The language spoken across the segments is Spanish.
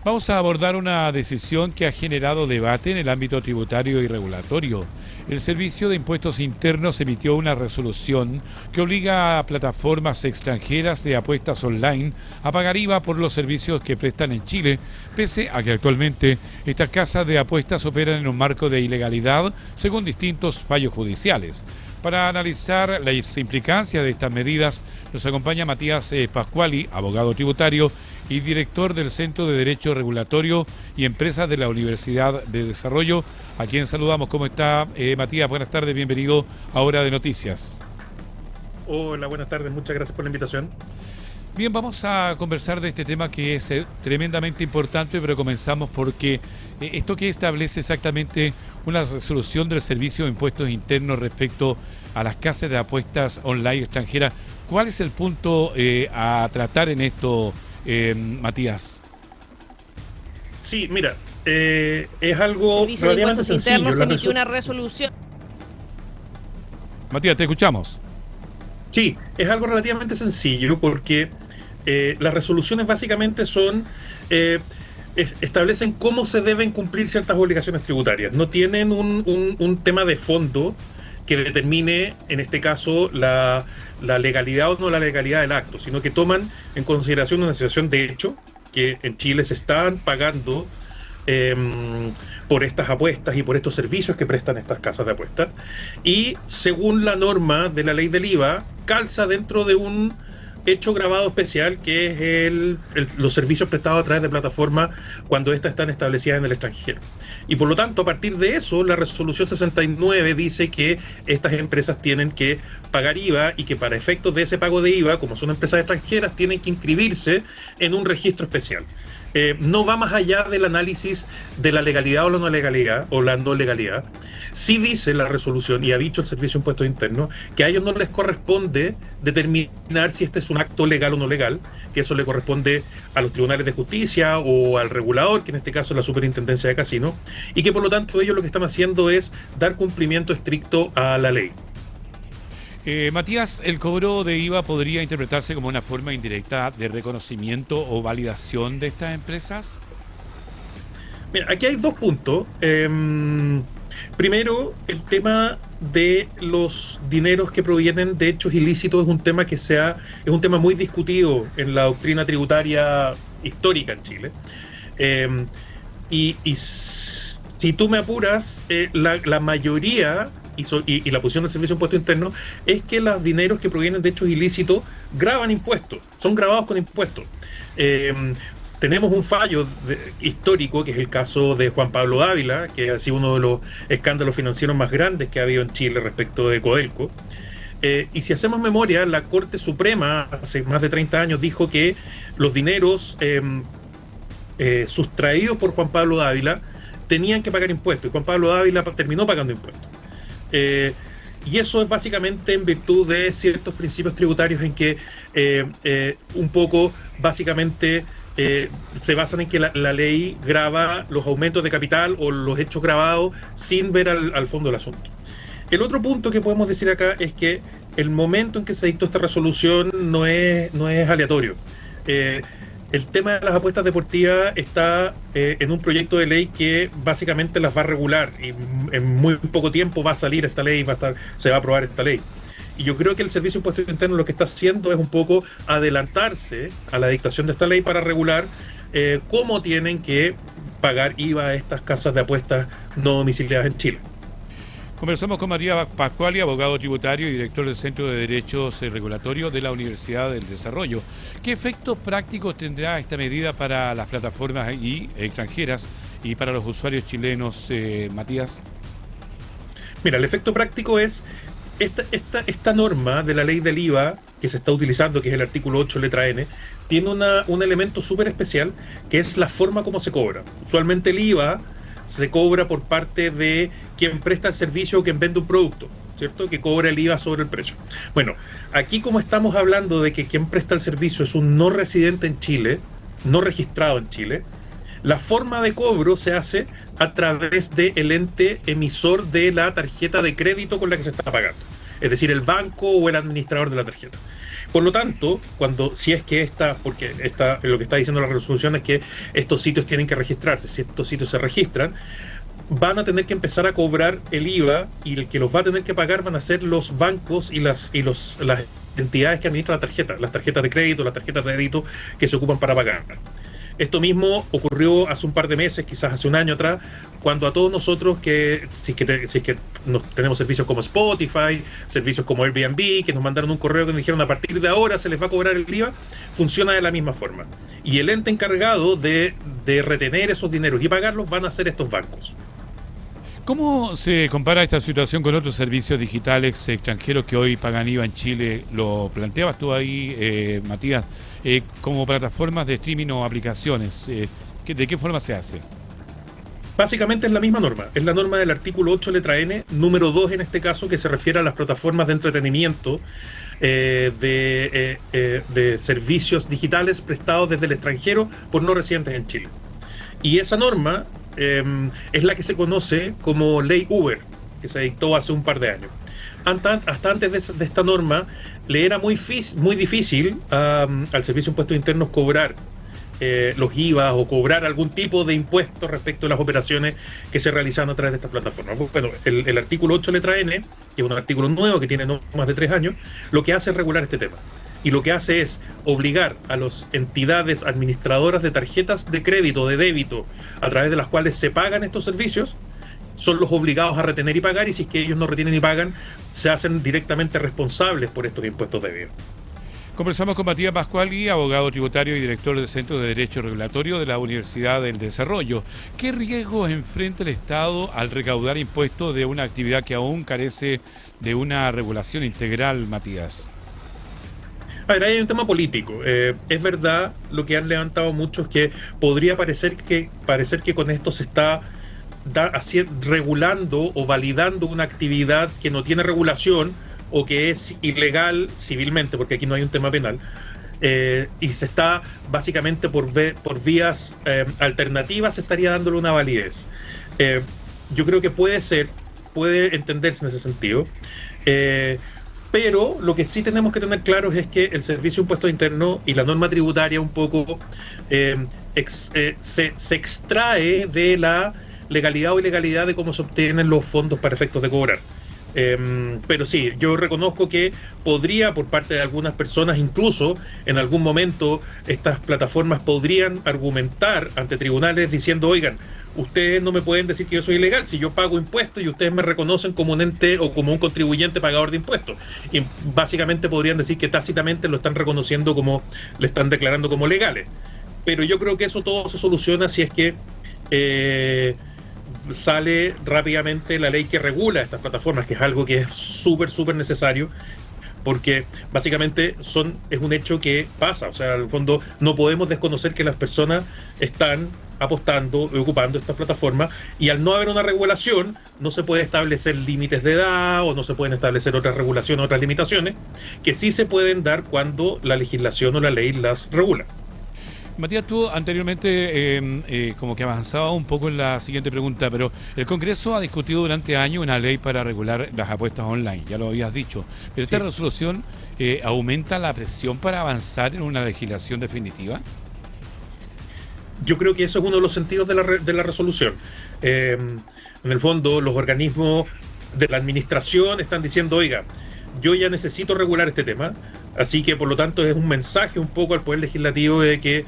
Vamos a abordar una decisión que ha generado debate en el ámbito tributario y regulatorio. El Servicio de Impuestos Internos emitió una resolución que obliga a plataformas extranjeras de apuestas online a pagar IVA por los servicios que prestan en Chile, pese a que actualmente estas casas de apuestas operan en un marco de ilegalidad según distintos fallos judiciales. Para analizar las implicancias de estas medidas, nos acompaña Matías Pascuali, abogado tributario y director del Centro de Derecho Regulatorio y Empresas de la Universidad de Desarrollo, a quien saludamos. ¿Cómo está, Matías? Buenas tardes, bienvenido a Hora de Noticias. Hola, buenas tardes, muchas gracias por la invitación. Bien, vamos a conversar de este tema que es tremendamente importante, pero comenzamos porque esto que establece exactamente una resolución del Servicio de Impuestos Internos respecto a las casas de apuestas online extranjeras. ¿Cuál es el punto a tratar en esto, Matías? Sí, mira, es algo Servicio de relativamente Impuestos sencillo. Internos emitió una resolución. Matías, te escuchamos. Sí, es algo relativamente sencillo porque las resoluciones básicamente son establecen cómo se deben cumplir ciertas obligaciones tributarias. No tienen un tema de fondo que determine, en este caso, la legalidad o no la legalidad del acto, sino que toman en consideración una situación de hecho, que en Chile se están pagando por estas apuestas y por estos servicios que prestan estas casas de apuestas, y según la norma de la ley del IVA, calza dentro de un hecho grabado especial que es los servicios prestados a través de plataformas cuando éstas están establecidas en el extranjero. Y por lo tanto, a partir de eso, la resolución 69 dice que estas empresas tienen que pagar IVA y que para efectos de ese pago de IVA, como son empresas extranjeras, tienen que inscribirse en un registro especial. No va más allá del análisis de la legalidad o la no legalidad, o la no legalidad. Sí dice la resolución, y ha dicho el Servicio de Impuestos Internos, que a ellos no les corresponde determinar si este es un acto legal o no legal, que eso le corresponde a los tribunales de justicia o al regulador, que en este caso es la Superintendencia de Casinos, y que por lo tanto ellos lo que están haciendo es dar cumplimiento estricto a la ley. Matías, ¿el cobro de IVA podría interpretarse como una forma indirecta de reconocimiento o validación de estas empresas? Mira, aquí hay dos puntos. Primero, el tema de los dineros que provienen de hechos ilícitos es un tema muy discutido en la doctrina tributaria histórica en Chile. Y si tú me apuras, la mayoría y la posición del Servicio de Impuestos Internos es que los dineros que provienen de hechos ilícitos graban impuestos, son grabados con impuestos. Tenemos un fallo histórico, que es el caso de Juan Pablo Dávila, que ha sido uno de los escándalos financieros más grandes que ha habido en Chile respecto de Codelco. Y si hacemos memoria, la Corte Suprema hace más de 30 años dijo que los dineros sustraídos por Juan Pablo Dávila tenían que pagar impuestos, y Juan Pablo Dávila terminó pagando impuestos. Y eso es básicamente en virtud de ciertos principios tributarios en que un poco básicamente se basan en que la ley grava los aumentos de capital o los hechos grabados sin ver al fondo del asunto. El otro punto que podemos decir acá es que el momento en que se dictó esta resolución no es aleatorio. El tema de las apuestas deportivas está en un proyecto de ley que básicamente las va a regular, y en muy poco tiempo va a salir esta ley, se va a aprobar esta ley. Y yo creo que el Servicio de Impuestos Internos lo que está haciendo es un poco adelantarse a la dictación de esta ley para regular cómo tienen que pagar IVA a estas casas de apuestas no domiciliadas en Chile. Conversamos con Matías Pascuali, abogado tributario y director del Centro de Derechos Regulatorios de la Universidad del Desarrollo. ¿Qué efectos prácticos tendrá esta medida para las plataformas extranjeras y para los usuarios chilenos, Matías? Mira, el efecto práctico es esta norma de la ley del IVA que se está utilizando, que es el artículo 8, letra N, tiene un elemento súper especial, que es la forma como se cobra. Usualmente el IVA se cobra por parte de quien presta el servicio o quien vende un producto, ¿cierto? Que cobra el IVA sobre el precio. Bueno, aquí como estamos hablando de que quien presta el servicio es un no residente en Chile, no registrado en Chile, la forma de cobro se hace a través del ente emisor de la tarjeta de crédito con la que se está pagando. es decir, el banco o el administrador de la tarjeta. Por lo tanto, si es que lo que está diciendo la resolución es que estos sitios tienen que registrarse, si estos sitios se registran, van a tener que empezar a cobrar el IVA, y el que los va a tener que pagar van a ser los bancos y las entidades que administran la tarjeta, las tarjetas de crédito, las tarjetas de débito que se ocupan para pagar. Esto mismo ocurrió hace un par de meses, quizás hace un año atrás, cuando a todos nosotros si es que tenemos servicios como Spotify, servicios como Airbnb, que nos mandaron un correo que nos dijeron a partir de ahora se les va a cobrar el IVA, funciona de la misma forma. Y el ente encargado de retener esos dineros y pagarlos van a ser estos bancos. ¿Cómo se compara esta situación con otros servicios digitales extranjeros que hoy pagan IVA en Chile? Lo planteabas tú ahí, Matías, como plataformas de streaming o aplicaciones. ¿De qué forma se hace? Básicamente es la misma norma, es la norma del artículo 8 letra N, número 2 en este caso, que se refiere a las plataformas de entretenimiento de servicios digitales prestados desde el extranjero por no residentes en Chile. Y esa norma es la que se conoce como Ley Uber, que se dictó hace un par de años. Hasta antes de esta norma, le era muy difícil al Servicio de Impuestos Internos cobrar los IVA o cobrar algún tipo de impuesto respecto a las operaciones que se realizan a través de estas plataformas. Bueno, el artículo 8 letra N, que es un artículo nuevo que tiene no más de 3 años, lo que hace es regular este tema. Y lo que hace es obligar a las entidades administradoras de tarjetas de crédito o de débito a través de las cuales se pagan estos servicios, son los obligados a retener y pagar, y si es que ellos no retienen y pagan, se hacen directamente responsables por estos impuestos debidos. Conversamos con Matías Pascuali, abogado tributario y director del Centro de Derecho Regulatorio de la Universidad del Desarrollo. ¿Qué riesgos enfrenta el Estado al recaudar impuestos de una actividad que aún carece de una regulación integral, Matías? A ver, hay un tema político. Es verdad, lo que han levantado muchos, que podría parecer que con esto se está regulando o validando una actividad que no tiene regulación o que es ilegal civilmente, porque aquí no hay un tema penal, y se está básicamente por vías alternativas se estaría dándole una validez. Yo creo que puede entenderse en ese sentido. Pero lo que sí tenemos que tener claro es que el Servicio de Impuestos Internos y la norma tributaria un poco se extrae de la legalidad o ilegalidad de cómo se obtienen los fondos para efectos de cobrar. Pero sí, yo reconozco que podría, por parte de algunas personas, incluso en algún momento estas plataformas podrían argumentar ante tribunales diciendo: oigan, ustedes no me pueden decir que yo soy ilegal si yo pago impuestos y ustedes me reconocen como un ente o como un contribuyente pagador de impuestos. Y básicamente podrían decir que tácitamente lo están reconociendo le están declarando como legales. Pero yo creo que eso todo se soluciona si es que sale rápidamente la ley que regula estas plataformas, que es algo que es súper necesario, porque básicamente es un hecho que pasa. O sea, en el fondo no podemos desconocer que las personas están apostando y ocupando estas plataformas, y al no haber una regulación no se puede establecer límites de edad o no se pueden establecer otras regulaciones, otras limitaciones que sí se pueden dar cuando la legislación o la ley las regula. Matías, tú anteriormente como que avanzaba un poco en la siguiente pregunta, pero el Congreso ha discutido durante años una ley para regular las apuestas online, ya lo habías dicho, pero esta resolución aumenta la presión para avanzar en una legislación definitiva. Yo creo que eso es uno de los sentidos de la resolución. En el fondo, los organismos de la administración están diciendo: oiga, yo ya necesito regular este tema, así que por lo tanto es un mensaje un poco al Poder Legislativo de que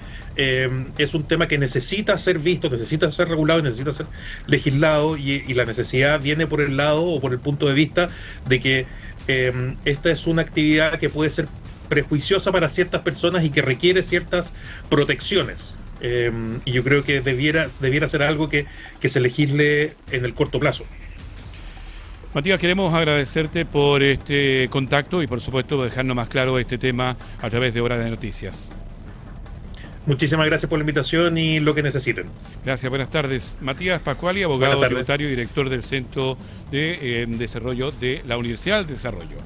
es un tema que necesita ser visto, necesita ser regulado y necesita ser legislado, y la necesidad viene por el lado o por el punto de vista de que esta es una actividad que puede ser prejuiciosa para ciertas personas y que requiere ciertas protecciones. Y yo creo que debiera ser algo que se legisle en el corto plazo. Matías, queremos agradecerte por este contacto y por supuesto dejarnos más claro este tema a través de Hora de Noticias. Muchísimas gracias por la invitación y lo que necesiten. Gracias, buenas tardes. Matías Pascuali, abogado tributario y director del Centro de Desarrollo de la Universidad del Desarrollo.